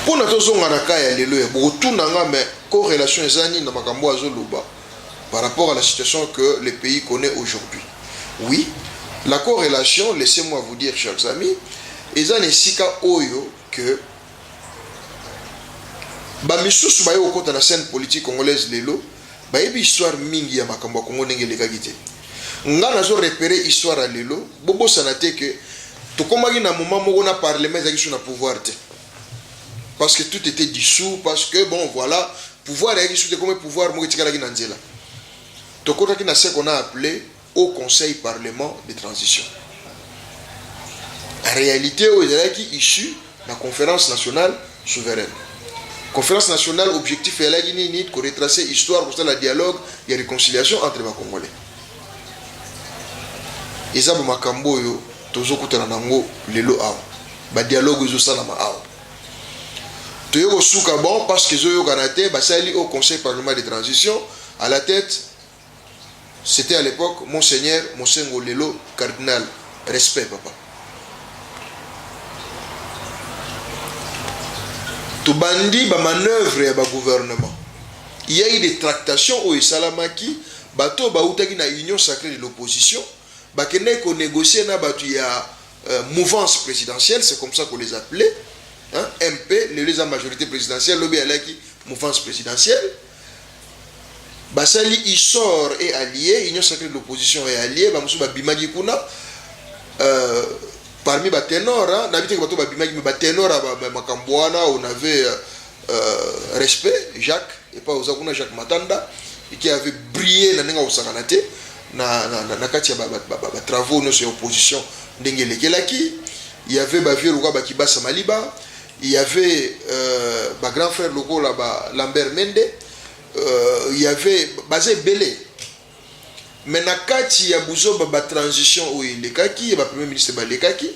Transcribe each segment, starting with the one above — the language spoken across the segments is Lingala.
Pour notre zone à Alléluia, beaucoup mais corrélation ezani na makambo azoluba par rapport à la situation que le pays connaît aujourd'hui. Oui, la corrélation, laissez-moi vous dire, chers amis, ezani sika oyo que ba misusu ba yo kota na scène politique congolaise lelo, ba yebi histoire mingi ya makambo Congo ndenge lekagite. Nga nazo repérer histoire à lelo, bobo sanate que to komaki na moment moko na parlement ezaki sur na pouvoir te. Parce que tout était dissous, parce que bon voilà, pouvoir est dissous comme pouvoir mo tika la nzela. To kota ki na ce qu'on a appelé au conseil parlement de transition. En réalité, il est issu de la conférence nationale souveraine. Conférence nationale, objectif est là de retracer l'histoire pour le dialogue et la réconciliation entre les Congolais. Et ça, c'est makambo yo tozo kutana nango lelo awa. Ba dialogue zo sala ma awa. To yo suka bon parce que zo yo kanate ba sali au conseil parlement de transition à la tête c'était à l'époque monseigneur Monsengo Lelo cardinal respect papa. To bandi ba manœuvre ya ba gouvernement. Il y a eu des tractations au Salamaki, bato ba utaki na union sacrée de l'opposition, ba kene ko négocier na batu ya mouvance présidentielle, c'est comme ça qu'on les appelait, hein, MP, les majorité présidentielle, lobby alaki mouvance présidentielle. Basali Issor est allié, union sacrée de l'opposition est allié, ba musu ba bimagi kuna parmi les ténors, on avait respect, Jacques, et pas aux Jacques Matanda, qui avait brillé dans les travaux de l'opposition. Il y avait vieux Bakiba Samaliba, il y avait grand frère logo Lambert Mende, il y avait Bazé Belé. Mais nakati ya buzo ba transition où il lekaki ba premier ministre ba lekaki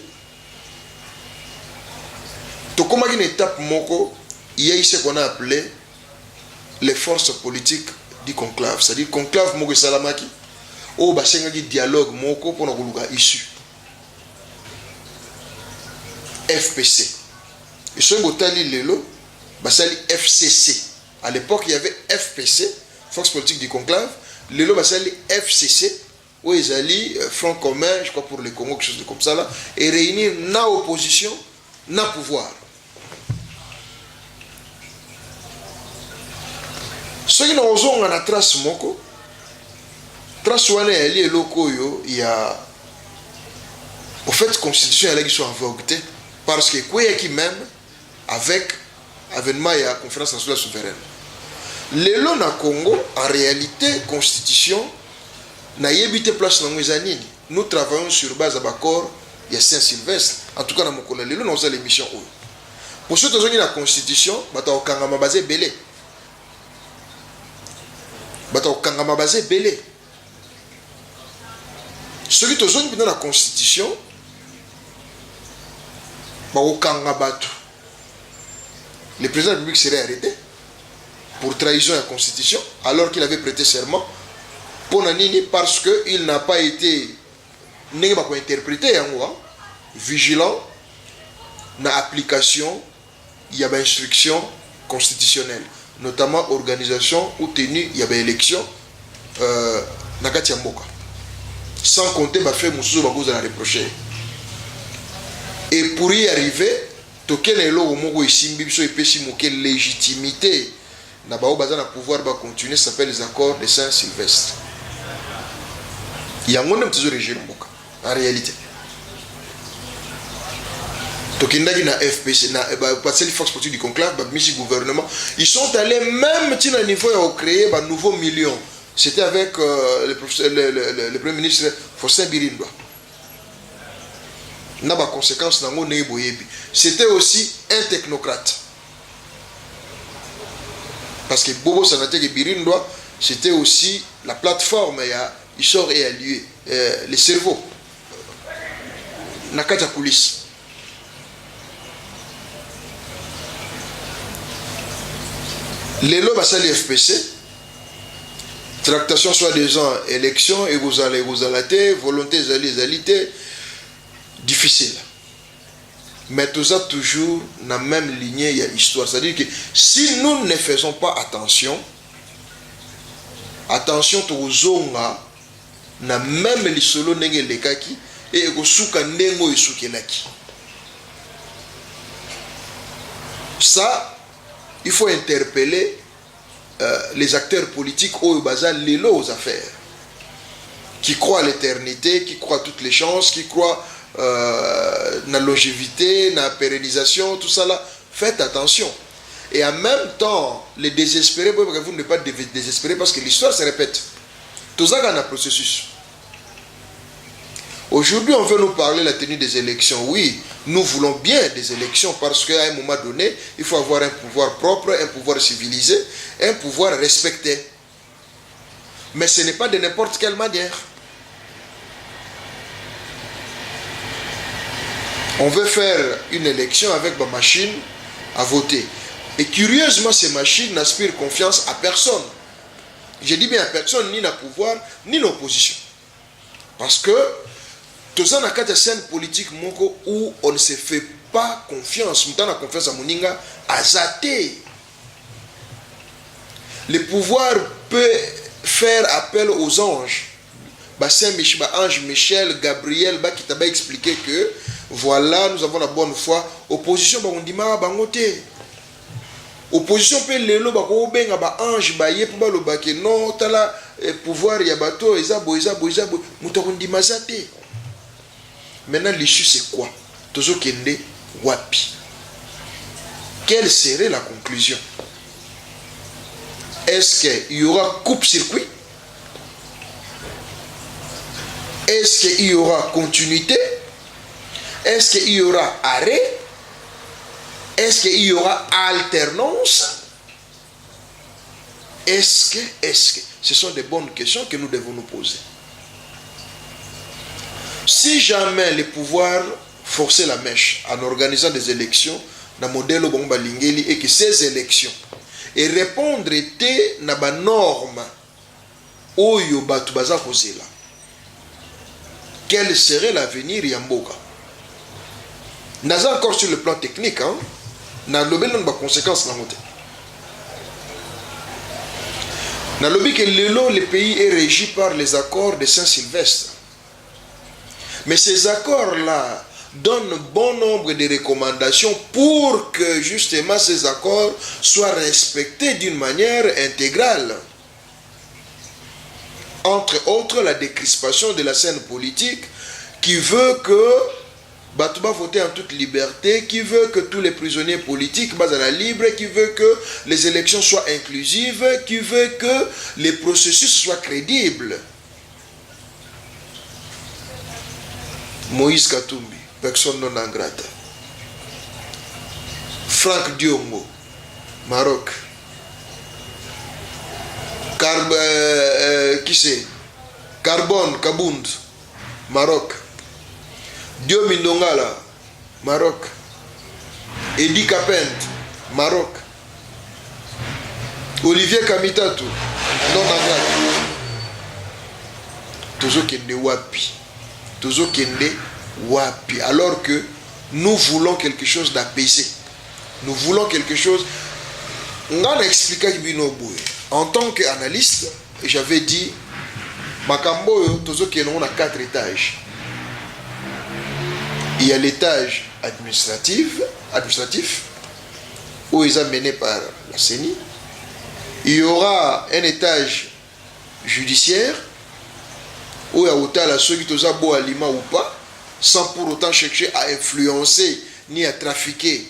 to koma une étape moko il y a ce qu'on a appelé les forces politiques du conclave, c'est-à-dire conclave moko salamaki o ba sengaki dialogue moko pour na koluka issue FPC et ce botali lelo ba sali FCC. À l'époque il y avait FPC, force politique du conclave. Le lot basali FCC où ils allaient front commun je crois pour le Congo quelque chose comme ça là et réunir na opposition na pouvoir. Ce qui nous ont na trace moko trace wana ali eloko yo il y a au fait constitution elle qui soit en vogue parce que quoi qui même avec avènement il y a conférence nationale souveraine. Le long na Congo, en réalité, constitution, n'a yébité place dans les nous travaillons sur base d'accord, il y a Saint-Sylvestre. En tout cas, dans mon collègue, le long, nous avons l'émission. Pour ceux qui ont la constitution, bata okangama basé belé. Bata okangama basé belé. Ceux qui ont dans la constitution, ba okangama batu. Le président de la République serait arrêté pour trahison à la Constitution, alors qu'il avait prêté serment, pour Nanini, parce qu'il n'a pas été interprété, vigilant, dans l'application, il y a une instruction constitutionnelle, notamment organisation ou tenue, il y a une élection, sans compter, il fait Moussou Bagouza à reprocher. Et pour y arriver, token elo moko isimbi biso epesi moke légitimité na bao bazana pouvoir ba continuer s'appelle les accords de Saint-Sylvestre. Il y a un monde de régime en réalité. Tokindagi na FPC na passer les forces politiques du conclave ba misi gouvernement, ils sont allés même à un niveau à créer un nouveau million. C'était avec le premier ministre Faustin Birindwa. N'a pas conséquence dans mon boyebi. C'était aussi un technocrate. Parce que Bobo Sanate et Birindwa, c'était aussi la plateforme, il sort et allié, les cerveaux. Nakata police. Les lois basales FPC, tractation soi-disant élection, et vous allez volonté, zalité, difficile. mais tout ça toujours dans la même lignée, il y a histoire. C'est-à-dire que si nous ne faisons pas attention aux zonga, na même les solo nenge lekaki et ekosuka ndengo esukelaki. Ça, il faut interpeller les acteurs politiques au bazar lelo aux affaires, qui croient à l'éternité, qui croient à toutes les chances, qui croient na longévité, na pérennisation, tout ça là. Faites attention. Et en même temps, les désespérés, vous ne pas désespérer parce que l'histoire se répète. Tout ça dans un processus. Aujourd'hui, on veut nous parler de la tenue des élections. Oui, nous voulons bien des élections parce qu'à un moment donné, il faut avoir un pouvoir propre, un pouvoir civilisé, un pouvoir respecté. Mais ce n'est pas de n'importe quelle manière. On veut faire une élection avec ma machine à voter. Et curieusement, ces machines n'aspirent confiance à personne. Je dis bien à personne, ni dans le pouvoir, ni dans l'opposition. Parce que tout ça, dans la scène politique où on ne se fait pas confiance, on a confiance à Moninga, à Zaté. Le pouvoir peut faire appel aux anges. Ange Michel, Gabriel, qui t'a expliqué que voilà, nous avons la bonne foi. Opposition, on dit bangoté. Opposition peut lelo bako benga ba ange ba ye pour ba ke non tala pouvoir ya bato ezabo muto on dit mazate. Maintenant l'issue c'est quoi? Tozo kende wapi? Quelle serait la conclusion? Est-ce qu'il y aura coupe-circuit? Est-ce qu'il y aura continuité? Est-ce qu'il y aura arrêt? Est-ce qu'il y aura alternance? Est-ce que ce sont des bonnes questions que nous devons nous poser. Si jamais les pouvoirs forçaient la mèche en organisant des élections dans le modèle Bomba Lingeli et que ces élections et répondre était na ba norme oyo batu baza kozela, quel serait l'avenir Yamboka? Naza encore sur le plan technique, hein? Na lobby n'a pas conséquences na moté. Na lobby que le pays est régi par les accords de Saint-Sylvestre. Mais ces accords-là donnent bon nombre de recommandations pour que justement ces accords soient respectés d'une manière intégrale. Entre autres, la décrispation de la scène politique qui veut que Batouba voter en toute liberté, qui veut que tous les prisonniers politiques basent à la libre, qui veut que les élections soient inclusives, qui veut que les processus soient crédibles. Moïse Katumbi, personne non ingrata. Franck Diongo, Maroc. Qui c'est? Carbone Kabound, Maroc. Dio Mindongala, Maroc. Edi Kapent, Maroc. Olivier Kamitatu, non ingrata. Tozo kende wapi. Tozo kende wapi. Alors que nous voulons quelque chose d'apaisé. Nous voulons quelque chose. On a expliqué en tant qu'analyste, j'avais dit Makambo, tozo kende on a 4 étages. Il y a l'étage administratif, où ils sont menés par la CENI. Il y aura un étage judiciaire, où il y a ceux qui ont beau aliment ou pas, sans pour autant chercher à influencer ni à trafiquer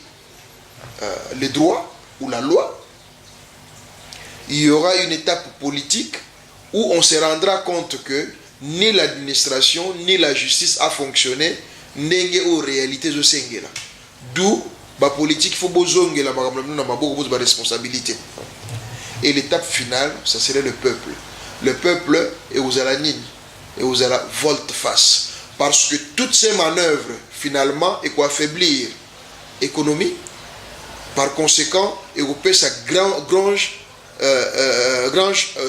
les droits ou la loi. Il y aura une étape politique où on se rendra compte que ni l'administration ni la justice a fonctionné n'enge aux réalités de Sengela. D'où la politique, il faut bozongela ma responsabilité. Et l'étape finale, ça serait le peuple. Le peuple est aux alanines et aux ala volte-face. Parce que toutes ces manœuvres, finalement, et quoi affaiblir l'économie, par conséquent, et couper sa grange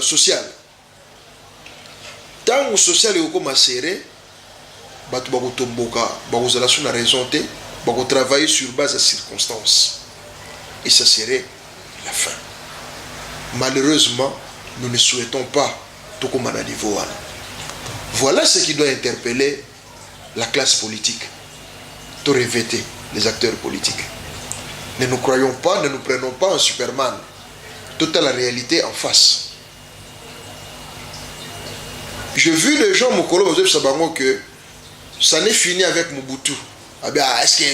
sociale. Tant que social est comme serré, batu bakotomboka bakozala sous la raison te pour travailler sur base de circonstances. Et ça serait la fin. Malheureusement, nous ne souhaitons pas tout comme à niveau. Voilà ce qui doit interpeller la classe politique. Tout revêter les acteurs politiques. Ne nous croyons pas, ne nous prenons pas en Superman. Toute la réalité en face. J'ai vu des gens, Mokolo, que ça n'est fini avec Mobutu. Est-ce que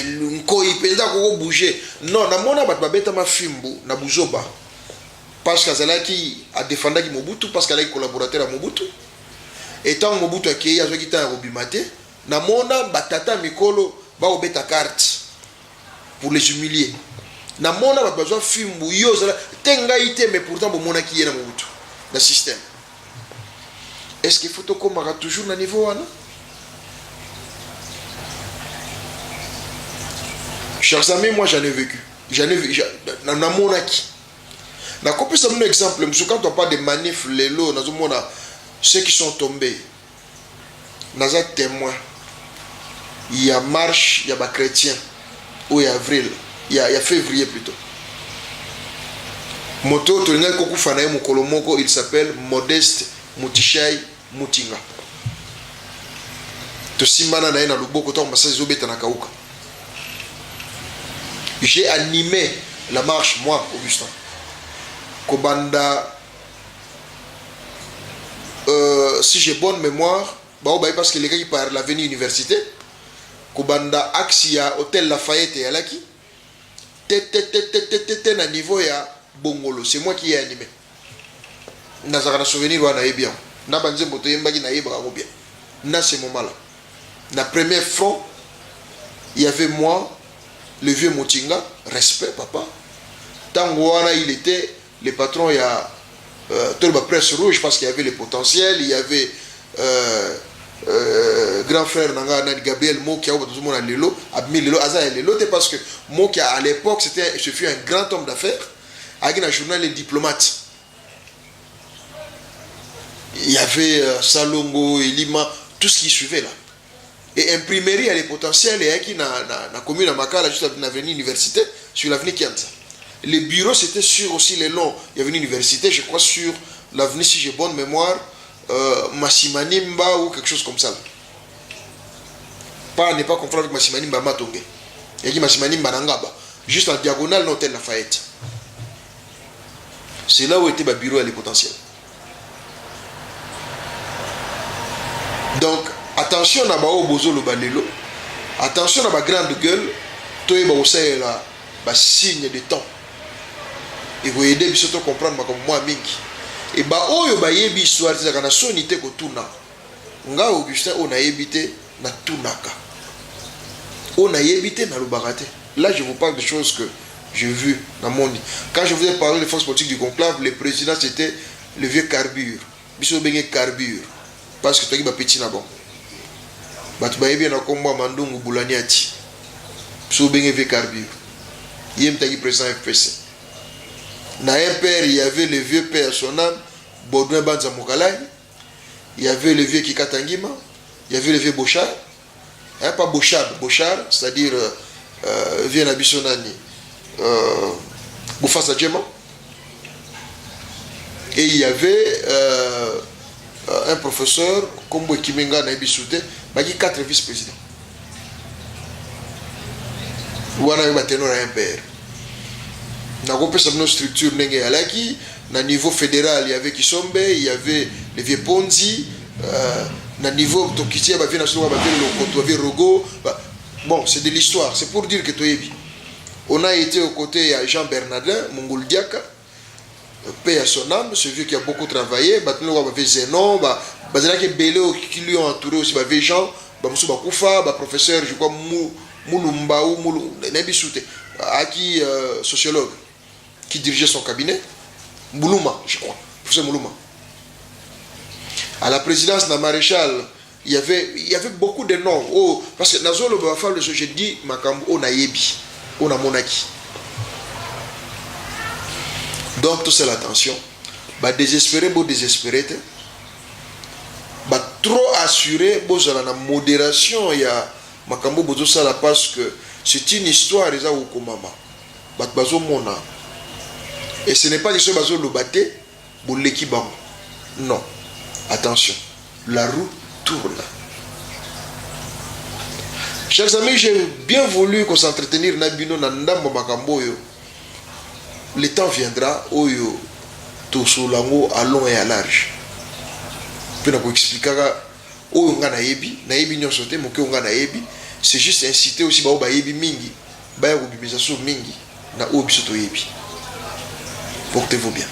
peut bouger? Non, na mona bat babeta ma fimbu na buzoba. Parce qu'Azalaki a défendu Mobutu, parce qu'elle est collaborateur à Mobutu. Et tant Mobutu a qui a quitté un Robimate, na mona batata mikolo ba obeta carte pour les humilier. Na mona bat besoin fimbu yo tenga ite mais pourtant bon mona qui est na Mobutu, dans système. Est-ce qu'il faut toujours na niveau là? Chers amis, moi j'en ai vécu. J'en ai vécu. Dans mon acquis. Dans un exemple, quand on parle de manifs, les lots, ceux qui sont tombés, dans un témoin, il y a marche, il y a des chrétiens, ou il y a avril, il y a février plutôt. Moto, il s'appelle Modeste Mutishai Mutinga. J'ai animé la marche, moi, Augustin. Kobanda, si j'ai bonne mémoire, parce que les gars qui parlent de l'avenue université, Kobanda, Axia, Hôtel Lafayette et Alaki, à niveau ya Bongolo, c'est moi qui ai animé. Nazara souvenir ou bien. Na banze moto yembaki na yebra bien. Na ce moment-là. Na premier front, il y avait moi, le vieux Motinga, respect papa. Tangouana, il était le patron, il y a la presse rouge parce qu'il y avait le potentiel, il y avait grand frère Nanga Gabriel Mokia, Lelo, Abmi Lelo, Aza Lelo, parce que Mokia à l'époque, ce fut un grand homme d'affaires, avec un journal Les Diplomates. Il y avait Salongo, Elima, tout ce qui suivait là. Et imprimerie à les potentiels et qui na commune à Makala juste à l'avenue université sur l'avenue Kianza. Les bureaux c'était sur aussi les longs, il y avait une université, je crois sur l'avenue si j'ai bonne mémoire Massimanimba ou quelque chose comme ça. Pas ne pas confondre avec Massimanimba Matongé. Il y a Massimanimba Nangaba, juste en diagonale de l'hôtel Lafayette. C'est là où était le bureau à les potentiels. Donc attention à bao bozo le balelo. Attention à ma grande gueule. Toi ba osay la ba signe de temps. Et vous aider biso to comprendre comme moi mingi. Et ba oyo ba yebi histoire za kana sonité ko tuna. Nga Augustin on a évité na tunaka. On a évité na lobakate. Là je vous parle de choses que j'ai vues dans mon lit. Quand je vous ai parlé des forces politiques du conclave, le président c'était le vieux Carbure. Biso bengé Carbure parce que toi qui ba petit na bon. Batu bayebi na kombo mandungu bulaniati so benge ve Carbure yem taki président FPC na un père il y avait le vieux père son âme Baudouin Banza Mokalai, il y avait le vieux Kikatangima, il y avait le vieux Bochard, hein, pas Bochard c'est-à-dire vieux Nabisonani Boufassa Djema, et il y avait un professeur Kombo Kimenga Naibisouté, qui 4 vice-présidents. Ou on a eu maintenant un père. On a compris une structure na niveau fédéral, il y avait Kisombe, il y avait les vieux Ponzi, na niveau Tokiti, il y avait Rogo. Bon, c'est de l'histoire, c'est pour dire que on a été aux côtés de Jean Bernardin, Mongol Diaka, paix à son âme, ce vieux qui a beaucoup travaillé, maintenant il y avait Zénon, qui lui ont entouré aussi, il y avait Jean, professeur, je crois, Moulumba ou Nebisouté, qui sociologue, qui dirigeait son cabinet, Moulouma, je crois, professeur Moulouma. À la présidence d'un maréchal, il y avait beaucoup de noms. Oh, parce que Nazo le Bafal, je dis, Makambo, on a Yebi, on a Monaki. Donc, tout c'est l'attention. Bah, désespéré, beau désespéré. Bah, trop assuré, beau, la modération, il y a makambo bozo sala parce que c'est une histoire eza ko mama bat bazo mona et ce n'est pas que ce bazo lobate boleki bango non attention la roue tourne. Chers amis, j'ai bien voulu qu'on s'entretenir na bino na ndambo makambo yo. Le temps viendra où yo to solango à long et à large. Puis na ko expliquer où nga na yebi nyonso te moke nga na yebi, c'est juste inciter aussi ba yebi mingi, ba ya ko bimisa so mingi na obiso to yebi. Portez-vous bien.